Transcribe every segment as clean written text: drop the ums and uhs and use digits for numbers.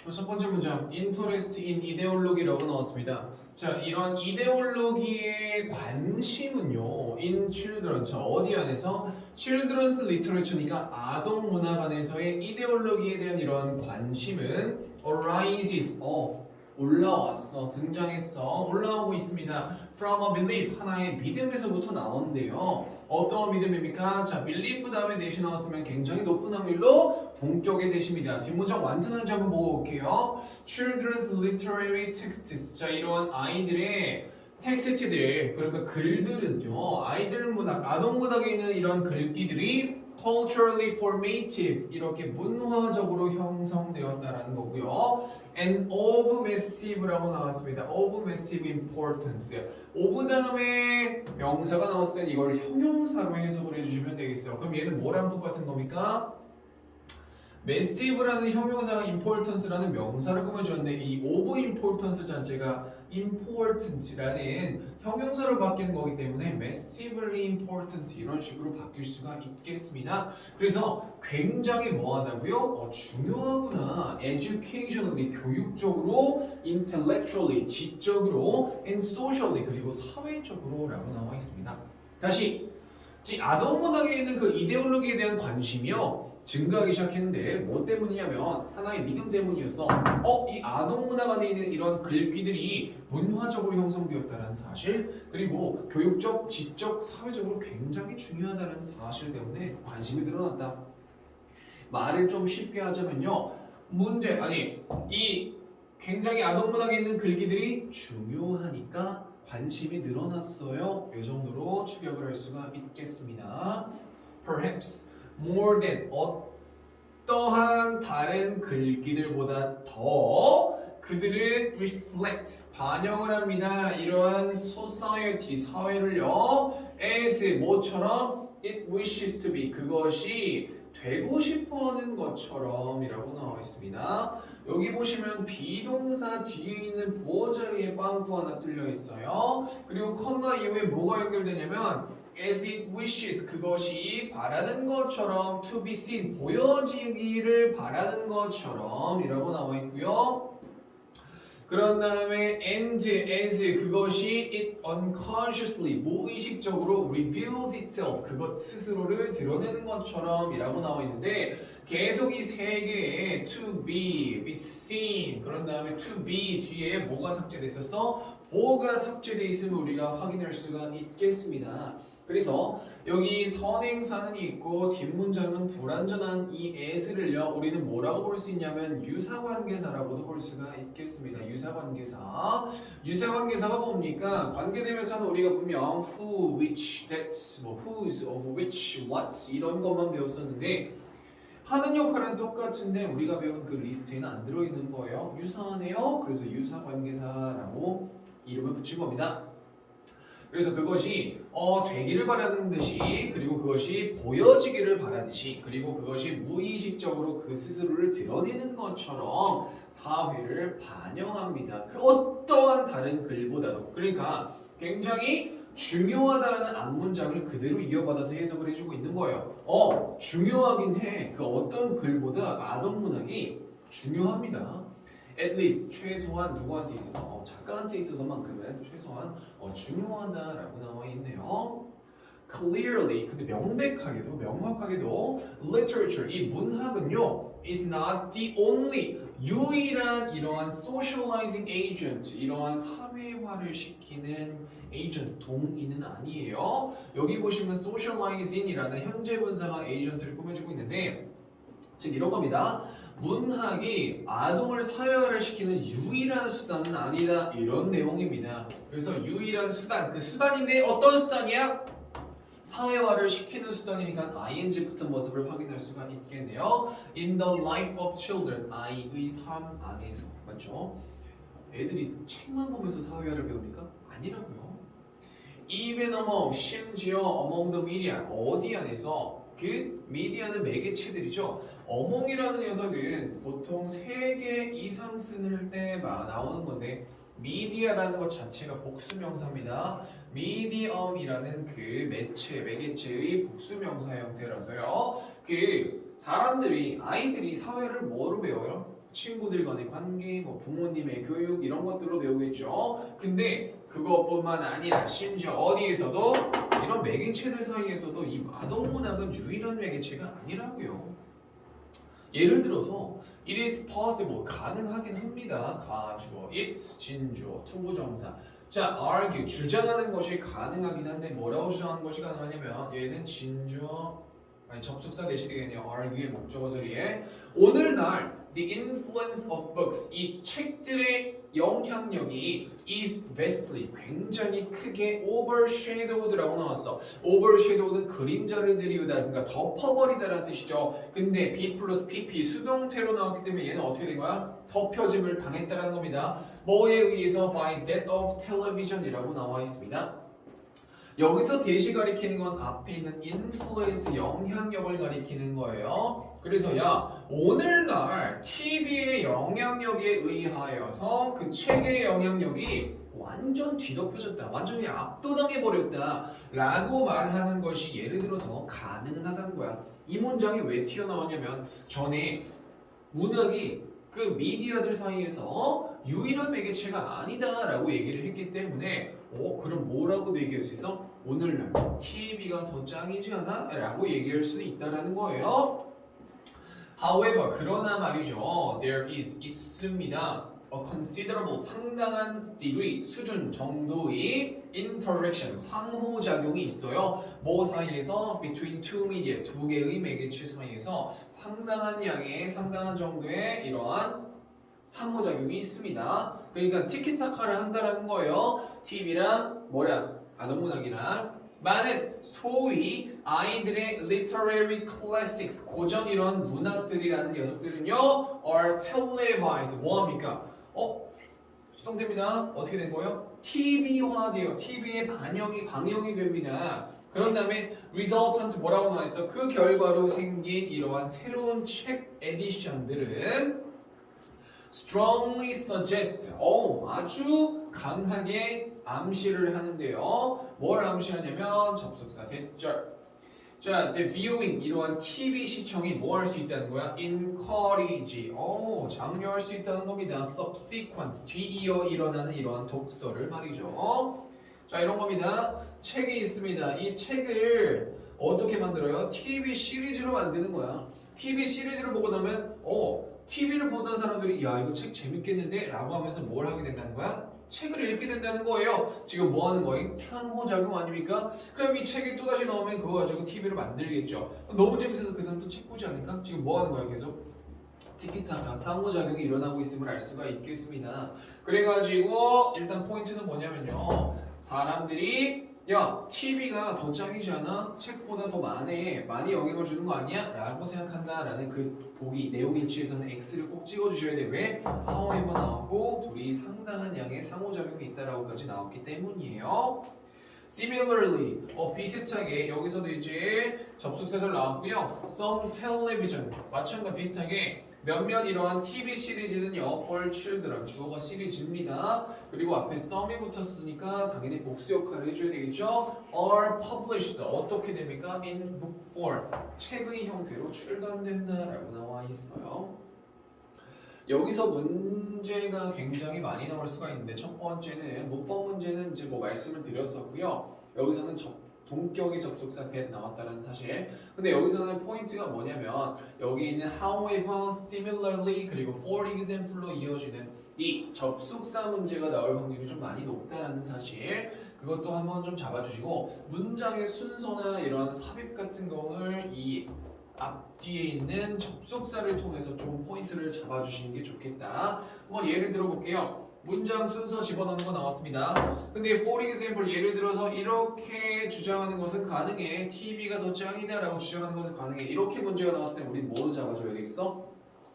첫 번째 문장, interest in ideology라고 나왔습니다. 자, 이런 이데올로기의 관심은요, in children, 자, 어디 안에서? children's literature니까 아동 문학안에서의 이데올로기에 대한 이러한 관심은 arises, 올라왔어, 등장했어, 올라오고 있습니다. From a belief, 하나의 믿음에서부터 나오는데요. 어떤 믿음입니까? 자, belief 다음에 대시 나왔으면 굉장히 높은 확률로 동격의 대시입니다. 뒷문장 완전한지 한번 보고 올게요. Children's literary texts. 자, 이러한 아이들의 텍스트들, 그러니까 글들은요, 아이들 문학, 아동 문학에 있는 이런 글귀들이 culturally formative, 이렇게 문화적으로 형성되었다라는 거고요. And of massive라고 나왔습니다. of massive importance. of 다음에 명사가 나왔을 때 이걸 형용사로 해석을 해주시면 되겠어요. 그럼 얘는 뭐랑 똑같은 겁니까? massive라는 형용사가 importance라는 명사를 꾸며주었는데 이 of importance 자체가 important라는 형용사로 바뀌는 거기 때문에 massively important 이런 식으로 바뀔 수가 있겠습니다. 그래서 굉장히 뭐하다고요? 중요하구나. educationally 교육적으로, intellectually 지적으로, and socially 그리고 사회적으로 라고 나와 있습니다. 다시 아동 문학에 있는 그 이데올로기에 대한 관심이요 증가하기 시작했는데 뭐 때문이냐면 하나의 믿음 때문이었어. 이 아동 문학 안에 있는 이런 글귀들이 문화적으로 형성되었다는 사실, 그리고 교육적, 지적, 사회적으로 굉장히 중요하다는 사실 때문에 관심이 늘어났다. 말을 좀 쉽게 하자면요, 이 굉장히 아동 문학에 있는 글귀들이 중요하니까 관심이 늘어났어요. 이 정도로 추격을 할 수가 있겠습니다. Perhaps more than 어떠한 다른 글귀들보다 더 그들은 reflect 반영을 합니다. 이러한 society 사회를요 as 뭐처럼 it wishes to be 그것이 되고 싶어하는 것처럼 이라고 나와 있습니다. 여기 보시면 비동사 뒤에 있는 부어 자리에 빵꾸 하나 뚫려 있어요. 그리고 컴마 이후에 뭐가 연결되냐면 as it wishes 그것이 바라는 것처럼 to be seen 보여지기를 바라는 것처럼 이라고 나와 있고요. 그런 다음에 and as 그것이 it unconsciously 무의식적으로 reveals itself 그것 스스로를 드러내는 것처럼 이라고 나와 있는데 계속 이 세 개의 to be seen 그런 다음에 to be 뒤에 뭐가 삭제돼 있었어? 보가 삭제돼 있으면 우리가 확인할 수가 있겠습니다. 그래서 여기 선행사는 있고 뒷문장은 불완전한 이 as를요 우리는 뭐라고 볼 수 있냐면 유사관계사라고도 볼 수가 있겠습니다. 유사관계사가 뭡니까? 관계대명사는 우리가 분명 who, which, that, whose, of which, what 이런 것만 배웠었는데 하는 역할은 똑같은데 우리가 배운 그 리스트에는 안 들어있는 거예요. 유사하네요. 그래서 유사관계사라고 이름을 붙인 겁니다. 그래서 그것이 되기를 바라는 듯이 그리고 그것이 보여지기를 바라듯이 그리고 그것이 무의식적으로 그 스스로를 드러내는 것처럼 사회를 반영합니다. 그 어떠한 다른 글보다도 그러니까 굉장히 중요하다는 앞문장을 그대로 이어받아서 해석을 해주고 있는 거예요. 중요하긴 해. 그 어떤 글보다 아동 문학이 중요합니다. at least 최소한 누구한테 있어서 작가한테 있어서만큼은 최소한 중요하다라고 나와 있네요. clearly 근데 명확하게도 literature 이 문학은요 is not the only 유일한 이러한 socializing agent 이러한 사회화를 시키는 agent 동의는 아니에요. 여기 보시면 socializing이라는 현재 분사가 agent를 꾸며주고 있는데 즉 이런 겁니다. 문학이 아동을 사회화를 시키는 유일한 수단은 아니다 이런 내용입니다. 그래서 유일한 수단 그 수단인데 어떤 수단이야? 사회화를 시키는 수단이니까 ing 붙은 모습을 확인할 수가 있겠네요. In the life of children 아이의 삶 안에서 맞죠? 애들이 책만 보면서 사회화를 배웁니까? 아니라고요. Even among 심지어 among the media 어디 안에서 그 미디어는 매개체들이죠. 어몽이라는 녀석은 보통 3개 이상 쓸 때 나오는 건데 미디어라는 것 자체가 복수명사입니다. 미디엄이라는 그 매개체의 복수명사 형태라서요. 그 사람들이 아이들이 사회를 뭐로 배워요? 친구들 간의 관계, 뭐 부모님의 교육 이런 것들로 배우겠죠. 근데 그것뿐만 아니라 심지어 어디에서도 이런 매개체들 사이에서도 이 아동문학은 유일한 매개체가 아니라고요. 예를 들어서 it is possible 가능하긴 합니다. 가주어, it's 진주어, 투부정사. 자, argue 주장하는 것이 가능하긴 한데 뭐라고 주장하는 것이 가능하냐면 얘는 진주어 아니 접속사 대신에 되겠네요. argue의 목적어 자리에 오늘날 the influence of books 이 책들의 영향력이 is vastly 굉장히 크게 overshadowed라고 나왔어. overshadowed는 그림자를 들이우다 그러니까 덮어버리다라는 뜻이죠. 근데 B 플러스 PP 수동태로 나왔기 때문에 얘는 어떻게 된 거야? 덮여짐을 당했다라는 겁니다. 뭐에 의해서 by that of television이라고 나와 있습니다. 여기서 대시 가리키는 건 앞에 있는 influence 영향력을 가리키는 거예요. 그래서 야 오늘날 TV의 영향력에 의하여서 그 책의 영향력이 완전 뒤덮여졌다. 완전히 압도당해 버렸다. 라고 말하는 것이 예를 들어서 가능은 하다는 거야. 이 문장이 왜 튀어나왔냐면 전에 문학이 그 미디어들 사이에서 유일한 매개체가 아니다라고 얘기를 했기 때문에 그럼 뭐라고 얘기할 수 있어? 오늘날 TV가 더 짱이지 않아? 라고 얘기할 수 있다라는 거예요. However, 그러나 말이죠. There is 있습니다. A considerable 상당한 degree 수준 정도의 interaction 상호작용이 있어요. 뭐 사이에서 between two media 두 개의 매개체 사이에서 상당한 양의 상당한 정도의 이러한 상호작용이 있습니다. 그러니까 티키타카를 한다라는 거예요. TV랑 뭐랑 아동문학이랑 많은 소위 아이들의 literary classics 고전 이런 문학들이라는 녀석들은요 are televised 뭐합니까? 수동태입니다. 어떻게 된 거예요? TV화돼요. TV에 방영이 됩니다. 그런 다음에 resultant 뭐라고 나와 있어? 그 결과로 생긴 이러한 새로운 책 에디션들은 strongly suggest 아주 강하게 암시를 하는데요. 뭘 암시하냐면 접속사 대절. 자, the viewing 이러한 TV 시청이 뭐 할 수 있다는 거야? encourage 장려할 수 있다는 겁니다. subsequent 뒤이어 일어나는 이러한 독서를 말이죠. 자, 이런 겁니다. 책이 있습니다. 이 책을 어떻게 만들어요? TV 시리즈로 만드는 거야. TV 시리즈를 보고 나면 TV를 보던 사람들이 야 이거 책 재밌겠는데? 라고 하면서 뭘 하게 된다는 거야? 책을 읽게 된다는 거예요. 지금 뭐 하는 거예요? 상호작용 아닙니까? 그럼 이 책이 또다시 나오면 그거 가지고 TV를 만들겠죠. 너무 재밌어서 그 다음 또 책 보지 않을까? 지금 뭐 하는 거예요? 계속 티키타카 상호작용이 일어나고 있음을 알 수가 있겠습니다. 그래가지고 일단 포인트는 뭐냐면요. 사람들이 야 TV가 더 짱이지 않아? 책보다 더 많이 영향을 주는 거 아니야? 라고 생각한다라는 그 보기 내용 일치에서는 X를 꼭 찍어주셔야 돼. 왜? however 나왔고 둘이 상당한 양의 상호작용이 있다라고까지 나왔기 때문이에요. Similarly, 비슷하게 여기서도 이제 접속사절 나왔고요. Some television 마찬가지 비슷하게 몇몇 이러한 TV 시리즈는요 for children 주어가 시리즈입니다. 그리고 앞에 some이 붙었으니까 당연히 복수 역할을 해줘야 되겠죠. are published 어떻게 됩니까? in book form 책의 형태로 출간된다라고 나와 있어요. 여기서 문제가 굉장히 많이 나올 수가 있는데 첫 번째는 문법 문제는 이제 뭐 말씀을 드렸었고요. 여기서는 동격의 접속사 that 나왔다는 사실. 근데 여기서는 포인트가 뭐냐면 여기 있는 however, similarly 그리고 for example로 이어지는 이 접속사 문제가 나올 확률이 좀 많이 높다라는 사실. 그것도 한번 좀 잡아주시고 문장의 순서나 이런 삽입 같은 거를 이 앞뒤에 있는 접속사를 통해서 좀 포인트를 잡아주시는 게 좋겠다. 한번 예를 들어볼게요. 문장 순서 집어넣는 거 나왔습니다. 근데 for example 예를 들어서 이렇게 주장하는 것은 가능해. TV가 더 짱이다 라고 주장하는 것은 가능해. 이렇게 문제가 나왔을 때 우린 뭐로 잡아줘야 되겠어?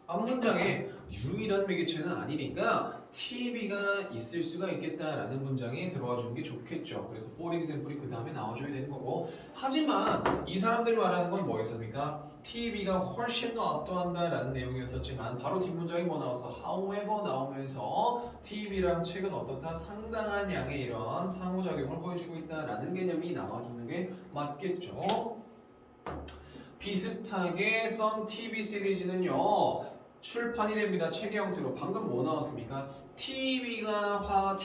앞문장에 유일한 매개체는 아니니까 TV가 있을 수가 있겠다라는 문장에 들어와 주는 게 좋겠죠. 그래서 for example이 그 다음에 나와줘야 되는 거고 하지만 이 사람들이 말하는 건 뭐였습니까? TV가 훨씬 더 압도한다라는 내용이었었지만 바로 뒷문장이 뭐 나왔어? however 나오면서 TV랑 책은 어떻다? 상당한 양의 이런 상호작용을 보여주고 있다라는 개념이 나와주는 게 맞겠죠. 비슷하게 some TV 시리즈는요 출판이 됩니다. 책의 형태로. 방금 뭐 나왔습니까? TV화가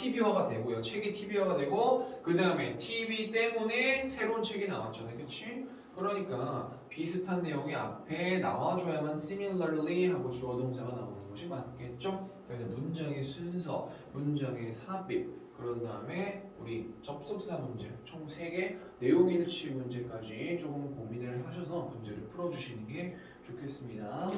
되고요. 책이 TV화가 되고 그 다음에 TV 때문에 새로운 책이 나왔잖아요. 그치? 그러니까 비슷한 내용이 앞에 나와줘야만 similarly 하고 주어 동사가 나오는 것이 맞겠죠? 그래서 문장의 순서, 문장의 삽입, 그런 다음에 우리 접속사 문제 총 3개 내용 일치 문제까지 조금 고민을 하셔서 문제를 풀어주시는 게 좋겠습니다.